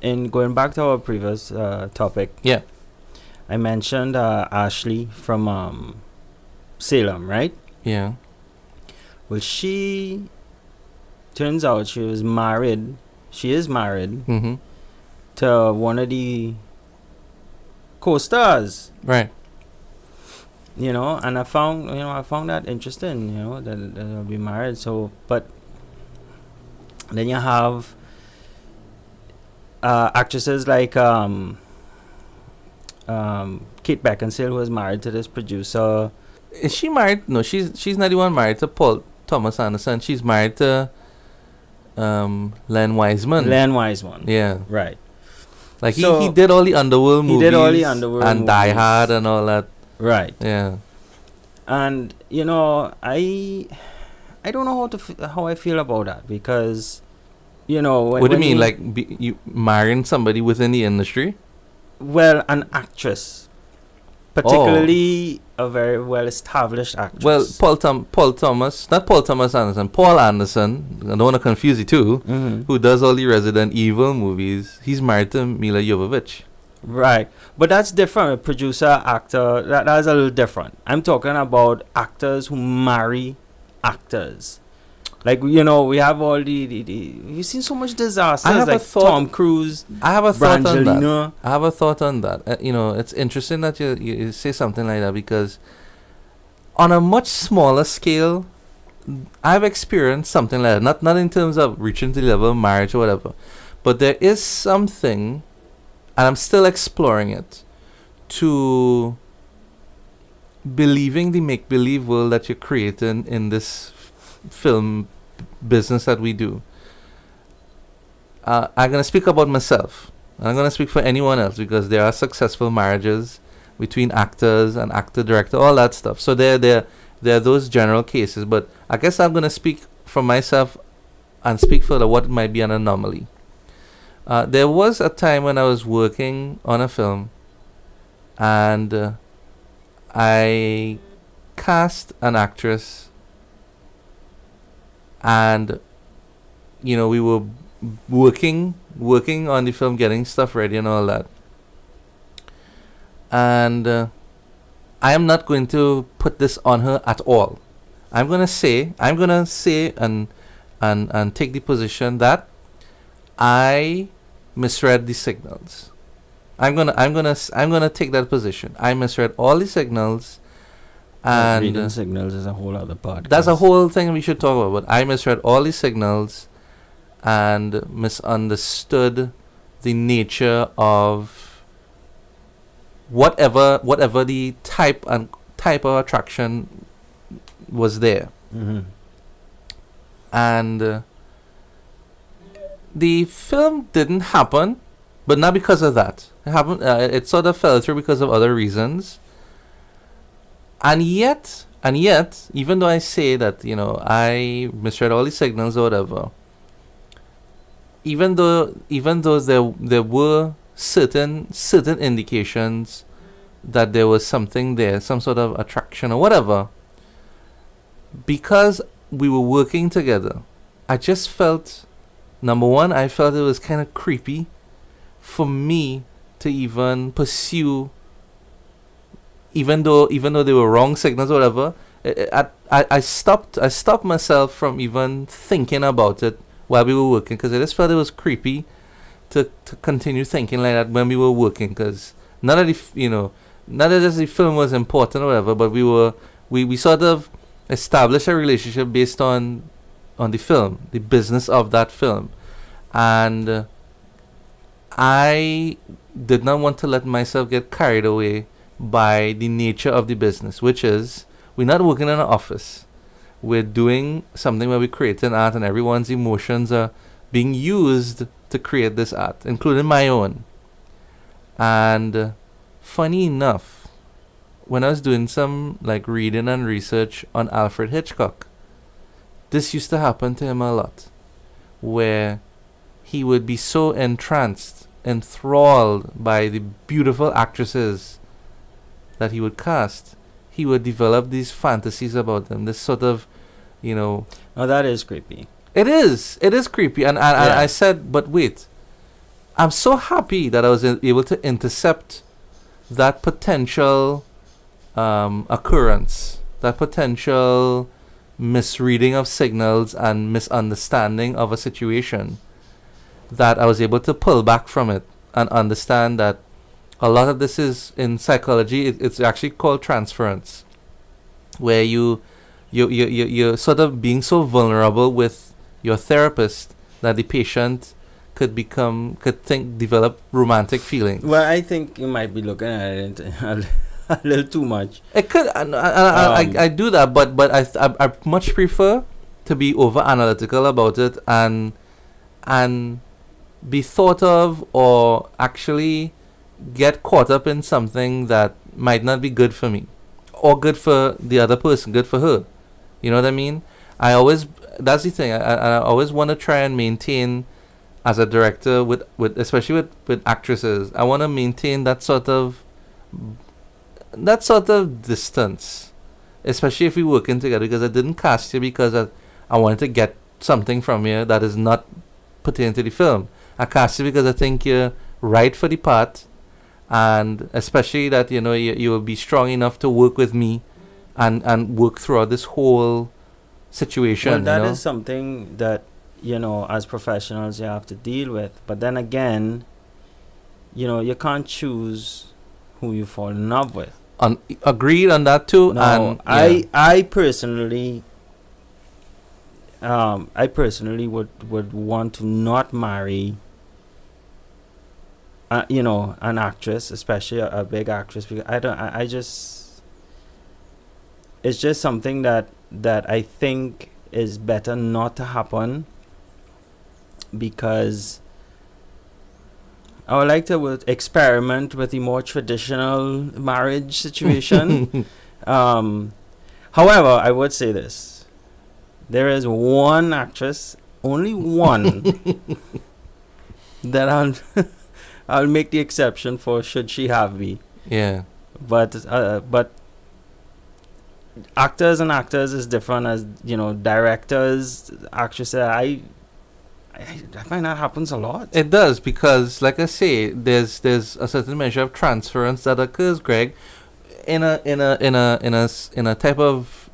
in going back to our previous topic, Yeah. I mentioned Ashley from Salem, right? Yeah. Well, she turns out she was married. She is married Mm-hmm. to one of the co-stars. Right. And I found that interesting. That they'll be married. So, but then you have actresses like Kate Beckinsale, who is married to this producer. Is she married? No, she's not the one married to Paul Thomas Anderson. She's married to Len Wiseman. Len Wiseman. Yeah. Right. Like So, he did all the Underworld movies. He did all the Underworld and Die movies. Hard and all that. Right. Yeah. And I don't know how I feel about that, because when, What do you mean? Like you marrying somebody within the industry? Well, an actress, particularly a very well established actress. Well, Paul Thomas Anderson. Paul Anderson. I don't want to confuse you too. Mm-hmm. Who does all the Resident Evil movies? He's married to Mila Jovovich. Right, but that's different. A producer, actor, that's a little different. I'm talking about actors who marry actors. Like, we have all we've seen so much disasters. I have a like thought- Tom Cruise, I have a thought on that. Brangelina. I have a thought on that. It's interesting that you say something like that, because on a much smaller scale, I've experienced something like that. Not in terms of reaching to the level of marriage or whatever, but there is something, and I'm still exploring it, to believing the make-believe world that you're creating in this film business that we do. I'm going to speak about myself. I'm going to speak for anyone else, because there are successful marriages between actors and actor-director, all that stuff. So there are those general cases. But I guess I'm going to speak for myself and speak for what might be an anomaly. There was a time when I was working on a film, and I cast an actress, and we were working on the film, getting stuff ready and all that. And I am not going to put this on her at all. I'm gonna say and take the position that I misread the signals. I'm gonna take that position. I misread all the signals, and reading signals is a whole other podcast. that's a whole thing we should talk about. But I misread all the signals and misunderstood the nature of whatever the type of attraction was there. Mm-hmm. And the film didn't happen, but not because of that. It happened. It sort of fell through because of other reasons. And yet, even though I say that I misread all the signals or whatever, even though there were certain indications that there was something there, some sort of attraction or whatever, because we were working together, I just felt, number one, I felt it was kind of creepy for me to even pursue, even though they were wrong signals or whatever. I stopped myself from even thinking about it while we were working, because I just felt it was creepy to continue thinking like that when we were working, because not that the film was important or whatever, but we sort of established a relationship based on the film, the business of that film. And I did not want to let myself get carried away by the nature of the business, which is, we're not working in an office. We're doing something where we create an art, and everyone's emotions are being used to create this art, including my own. And funny enough, when I was doing some reading and research on Alfred Hitchcock, this used to happen to him a lot, where he would be so entranced, enthralled by the beautiful actresses that he would cast, he would develop these fantasies about them, this sort of, Oh, that is creepy. It is creepy. And I said, but wait, I'm so happy that I was able to intercept that potential occurrence, that potential misreading of signals and misunderstanding of a situation, that I was able to pull back from it and understand that a lot of this is in psychology. It's actually called transference, where you're sort of being so vulnerable with your therapist that the patient develop romantic feelings. Well, I think you might be looking at it a little too much. It could, I do that, but I much prefer to be over analytical about it and be thought of, or actually get caught up in something that might not be good for me or good for the other person, good for her. You know what I mean? That's the thing. I always want to try and maintain, as a director, with especially with actresses, I want to maintain that sort of distance, especially if we're working together, because I didn't cast you because I wanted to get something from you that is not pertaining to the film. I cast you because I think you're right for the part, and especially that you will be strong enough to work with me and work throughout this whole situation. Well, that is something that as professionals you have to deal with. But then again, you can't choose who you fall in love with. Agreed on that too. No, and I personally would want to not marry an actress, especially a big actress, because it's just something that I think is better not to happen, because I would like to experiment with the more traditional marriage situation. However, I would say this. There is one actress, only one, that I'll make the exception for, should she have me. Yeah. But actors and actors is different as directors, actresses. I find that happens a lot. It does, because like I say, there's a certain measure of transference that occurs, Greg, in a type of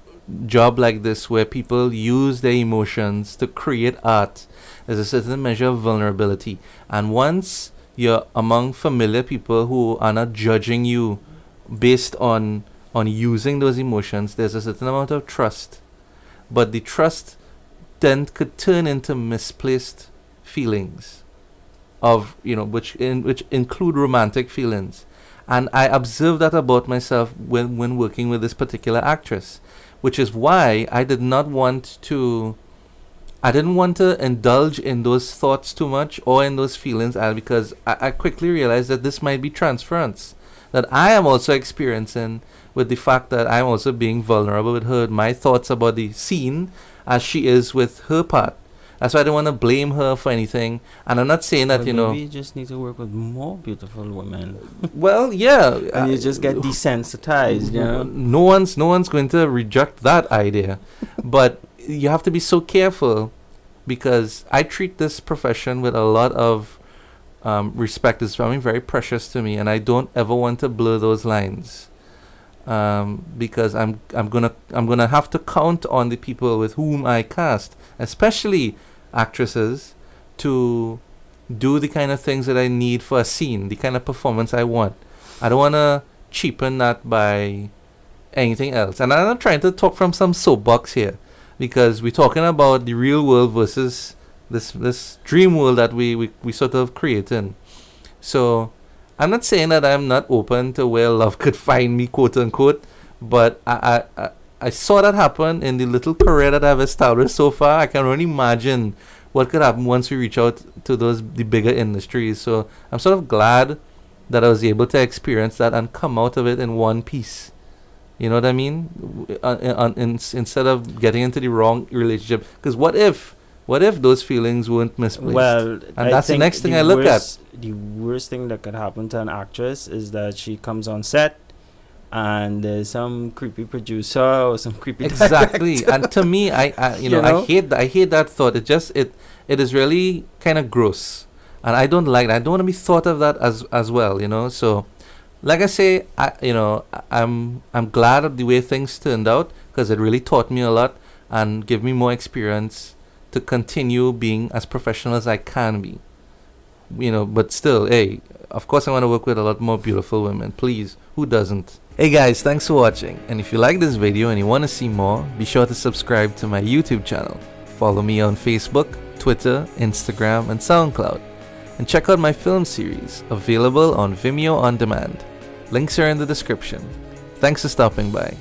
job like this, where people use their emotions to create art. There's a certain measure of vulnerability, and once you're among familiar people who are not judging you based on using those emotions, there's a certain amount of trust, but the trust then could turn into misplaced feelings of which include romantic feelings. And I observed that about myself when working with this particular actress, which is why I didn't want to indulge in those thoughts too much, or in those feelings, because I quickly realized that this might be transference that I am also experiencing, with the fact that I'm also being vulnerable with her, my thoughts about the scene as she is with her part. That's why I don't want to blame her for anything. And I'm not saying that, maybe you just need to work with more beautiful women. Well, yeah. And you just get desensitized, No one's going to reject that idea. But you have to be so careful, because I treat this profession with a lot of respect. It's very, very precious to me, and I don't ever want to blur those lines. Because I'm gonna have to count on the people with whom I cast, especially actresses, to do the kind of things that I need for a scene, the kind of performance I want. I don't want to cheapen that by anything else. And I'm not trying to talk from some soapbox here, because we're talking about the real world versus this dream world that we sort of creating. So I'm not saying that I'm not open to where love could find me, quote unquote, but I saw that happen in the little career that I've established so far. I can only imagine what could happen once we reach out to the bigger industries. So I'm sort of glad that I was able to experience that and come out of it in one piece. You know what I mean? Instead of getting into the wrong relationship. Because what if those feelings weren't misplaced? Well, and that's the next thing I look at. The worst thing that could happen to an actress is that she comes on set and there's some creepy producer or some creepy exactly director. And to me, I hate that thought. It is really kind of gross. and I don't like that. I don't want to be thought of that as well, you know. So, like I say, I'm glad of the way things turned out because it really taught me a lot and gave me more experience to continue being as professional as I can be. You know, but still, hey, of course I want to work with a lot more beautiful women. Please, who doesn't? Hey guys, thanks for watching. And if you like this video and you want to see more, be sure to subscribe to my YouTube channel. Follow me on Facebook, Twitter, Instagram, and SoundCloud. And check out my film series, available on Vimeo On Demand. Links are in the description. Thanks for stopping by.